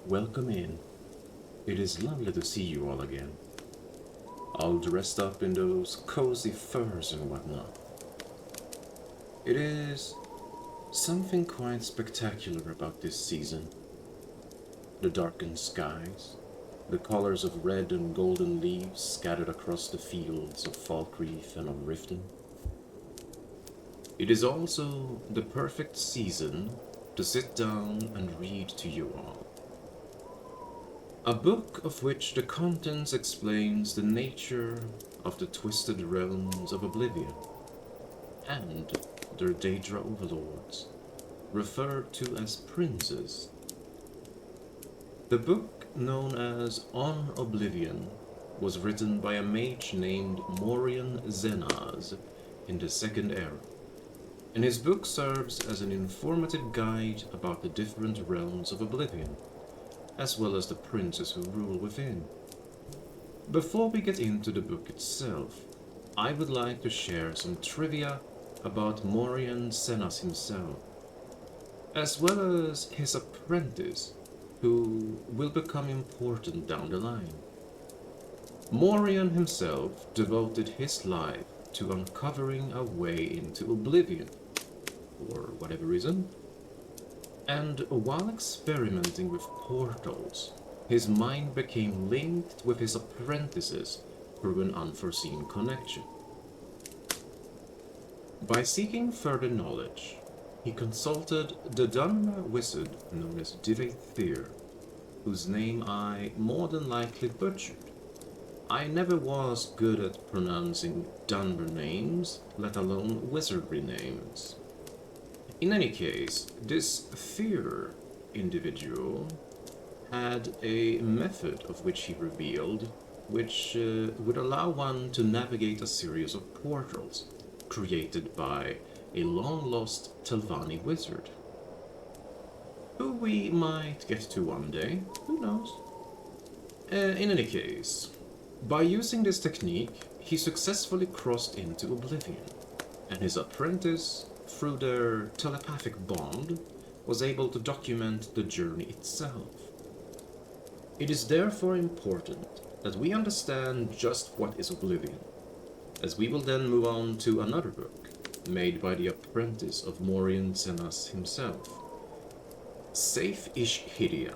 Welcome in. It is lovely to see you all again. All dressed up in those cozy furs and whatnot. It is something quite spectacular about this season. The darkened skies, the colors of red and golden leaves scattered across the fields of Falkreath and of Riften. It is also the perfect season to sit down and read to you all. A book of which the contents explains the nature of the twisted realms of Oblivion and their Daedra overlords, referred to as princes. The book, known as On Oblivion, was written by a mage named 𝕾𝖆𝖈𝖎𝖆𝑑𝖔𝖈 in the Second Era, and his book serves as an informative guide about the different realms of Oblivion, as well as the princes who rule within. Before we get into the book itself, I would like to share some trivia about 𝕾𝖆𝖈𝖎𝖆𝑑𝖔𝖈 himself, as well as his apprentice, who will become important down the line. 𝕾𝖆𝖈𝖎𝖆 himself devoted his life to uncovering a way into Oblivion, for whatever reason, and while experimenting with portals, his mind became linked with his apprentices through an unforeseen connection. By seeking further knowledge, he consulted the Dunmer wizard known as 𝕱𝖈𝖎𝖎, whose name I more than likely butchered. I never was good at pronouncing Dunmer names, let alone wizardry names. In any case, this 𝕱𝖎 individual had a method of which he revealed, which would allow one to navigate a series of portals created by a long-lost Telvanni wizard, who we might get to one day, who knows? In any case, by using this technique, he successfully crossed into Oblivion, and his apprentice, through their telepathic bond, was able to document the journey itself. It is therefore important that we understand just what is Oblivion, as we will then move on to another book, made by the apprentice of 𝕾𝖆𝖈𝖎𝖆𝖆𝑑𝖔𝖈 himself, 𝕲𝑖𝑠ⁱ𝖈ⁱ𝐻𝑖𝑑𝑖𝑎,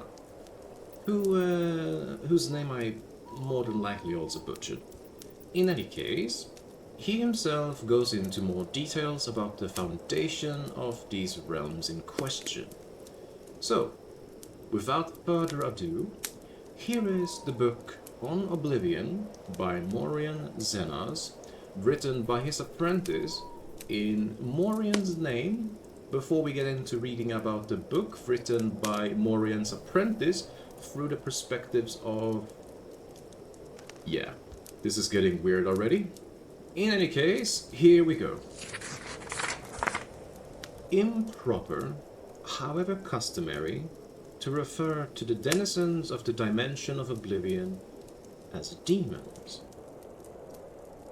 whose name I more than likely also butchered. In any case, he himself goes into more details about the foundation of these realms in question. So, without further ado, here is the book On Oblivion by 𝕾𝖆𝖈𝖎𝖆𝑑𝖔𝖈, written by his apprentice in 𝕾𝖆𝖈𝖎𝑑𝖔𝖈's name. Before we get into reading about the book written by 𝕾𝖆𝖈𝖎𝑑𝖔𝖈's apprentice through the perspectives of... yeah, this is getting weird already. In any case, here we go. Improper, however customary, to refer to the denizens of the dimension of Oblivion as demons.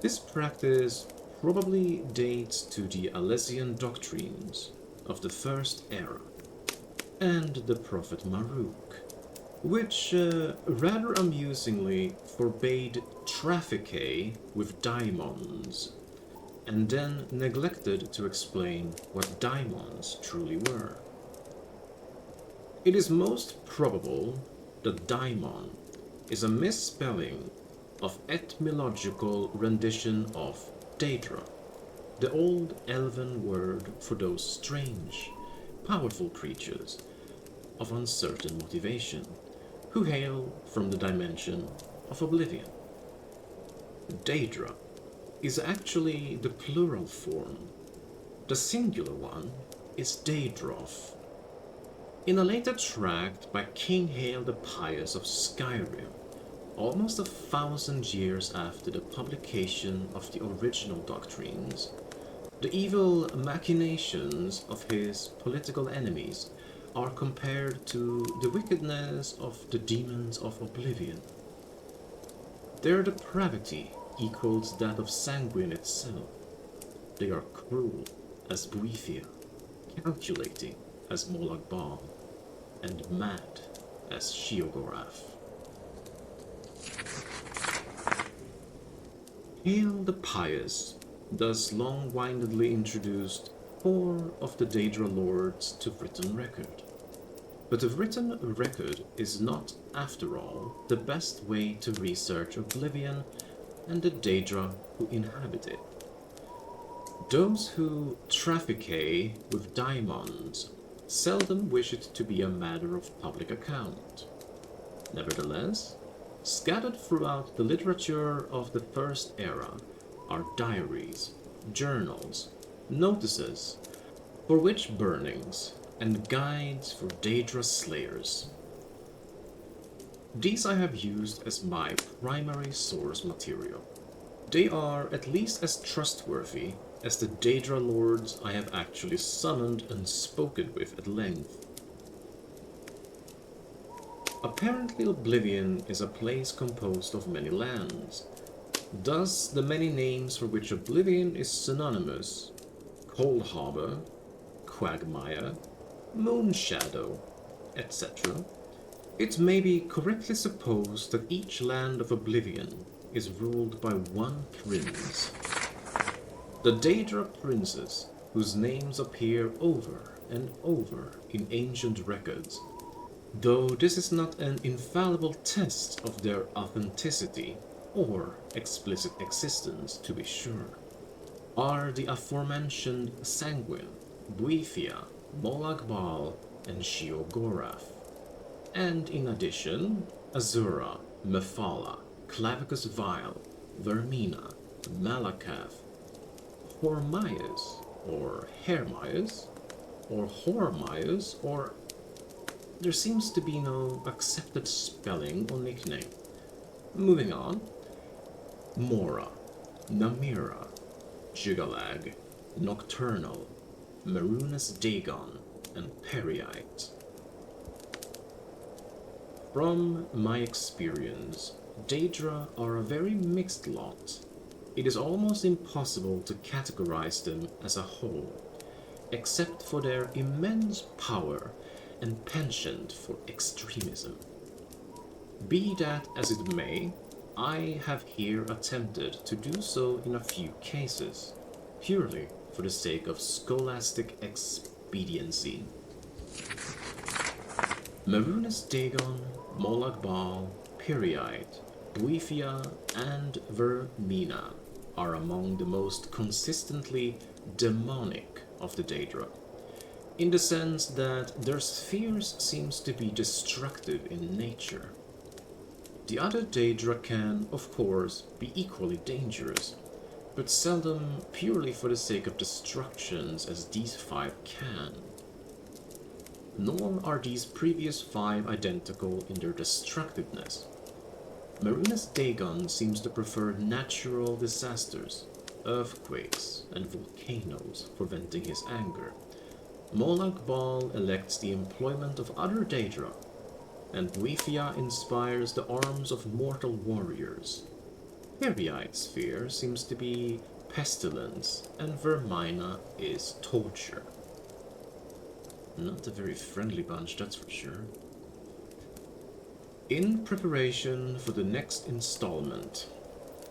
This practice probably dates to the Alessian doctrines of the First Era and the Prophet Maruk, which rather amusingly forbade traffic with daimons, and then neglected to explain what daimons truly were. It is most probable that daimon is a misspelling of etymological rendition of Daedra, the old elven word for those strange, powerful creatures of uncertain motivation, who hail from the dimension of Oblivion. Daedra is actually the plural form. The singular one is Daedroth. In a later tract by King Hael the Pious of SKYRIM, almost 1,000 years after the publication of the original doctrines, the evil machinations of his political enemies are compared to the wickedness of the demons of Oblivion. Their depravity equals that of sanguine itself. They are cruel as 𝕝𝖒ia, calculating as 𝕾𝖆𝖎𝖆𝖆𝑑𝖔𝖈, and mad as 𝕱𝖑𝖑𝖔𝖈. Hail the Pious thus long-windedly introduced 4 of the Daedra Lords to written record. But a written record is not, after all, the best way to research Oblivion and the Daedra who inhabit it. Those who trafficate with daimons seldom wish it to be a matter of public account. Nevertheless, scattered throughout the literature of the First Era are diaries, journals, notices, for witch burnings, and guides for Daedra slayers. These I have used as my primary source material. They are at least as trustworthy as the Daedra Lords I have actually summoned and spoken with at length. Apparently Oblivion is a place composed of many lands. Thus, the many names for which Oblivion is synonymous: Coldharbour, Quagmire, Moonshadow, etc. It may be correctly supposed that each land of Oblivion is ruled by one prince. The Daedra princes, whose names appear over and over in ancient records, though this is not an infallible test of their authenticity or explicit existence, to be sure, are the aforementioned Sanguine, Buifia, 𝕾𝖈𝖎𝖆, and 𝕱𝖑𝖑𝖔𝖈, and in addition, Azura, Mephala, 𝕱𝖒𝖑𝖔𝖈, Vermina, Malakath, Hormias, or Hermias, or Hormias, or there seems to be no accepted spelling or nickname. Moving on. Mora, Namira, Jygalag, Nocturnal, Marunas Dagon, and Periite. From my experience, Daedra are a very mixed lot. It is almost impossible to categorize them as a whole, except for their immense power and penchant for extremism. Be that as it may, I have here attempted to do so in a few cases, purely for the sake of scholastic expediency. Marunas Dagon, 𝕾𝖈𝖎𝖆, Periite, Buifia, and Vermina are among the most consistently demonic of the Daedra, in the sense that their spheres seems to be destructive in nature. The other Daedra can, of course, be equally dangerous, but seldom purely for the sake of destructions as these 5 can. Nor are these previous 5 identical in their destructiveness. Marunas Dagon seems to prefer natural disasters, earthquakes, and volcanoes for venting his anger. 𝕾𝖈𝖎𝖆 elects the employment of other Daedra, and Buifia inspires the arms of mortal warriors. Periite's sphere seems to be pestilence, and Vermina is torture. Not a very friendly bunch, that's for sure. In preparation for the next installment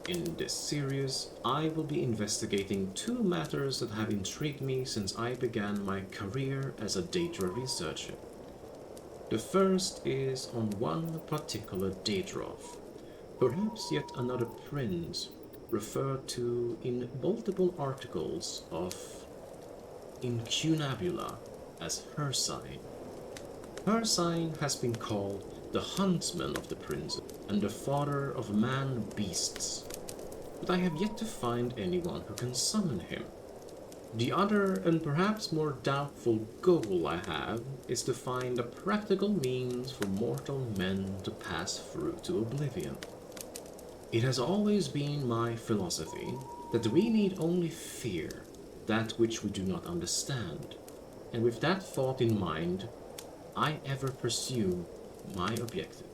in this series, I will be investigating 2 matters that have intrigued me since I began my career as a Daedra researcher. The first is on one particular Daedroth, perhaps yet another prince, referred to in multiple articles of incunabula as her sign. Her sign has been called the huntsman of the princes and the father of man-beasts, but I have yet to find anyone who can summon him. The other and perhaps more doubtful goal I have is to find a practical means for mortal men to pass through to Oblivion. It has always been my philosophy that we need only fear that which we do not understand, and with that thought in mind, I ever pursue my objective.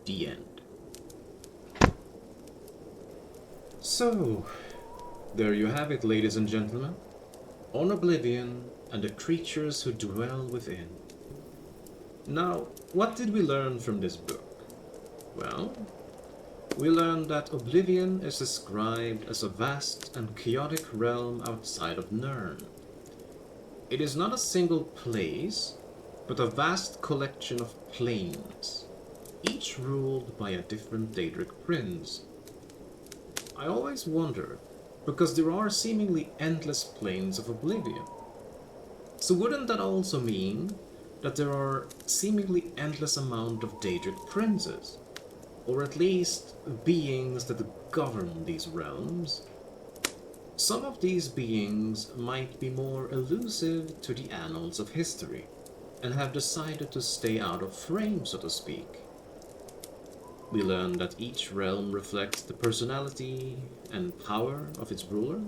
The end. So, there you have it, ladies and gentlemen, on Oblivion and the creatures who dwell within. Now, What did we learn from this book? Well, we learned that Oblivion is described as a vast and chaotic realm outside of Nirn. It is not a single place, but a vast collection of planes, each ruled by a different Daedric prince. I always wonder, because there are seemingly endless planes of Oblivion. So wouldn't that also mean that there are seemingly endless amount of Daedric princes? Or at least beings that govern these realms? Some of these beings might be more elusive to the annals of history, and have decided to stay out of frame, so to speak. We learn that each realm reflects the personality and power of its ruler,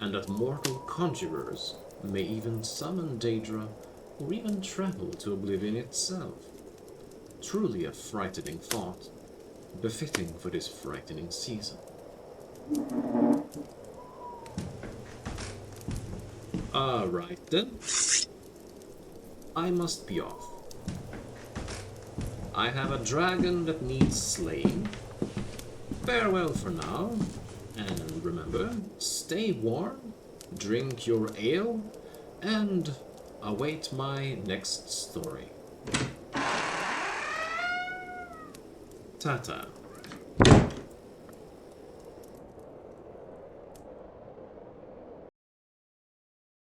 and that mortal conjurers may even summon Daedra or even travel to Oblivion itself. Truly a frightening thought, befitting for this frightening season. Alright then. I must be off. I have a dragon that needs slaying. Farewell for now, and remember, stay warm, drink your ale, and await my next story. Ta-ta.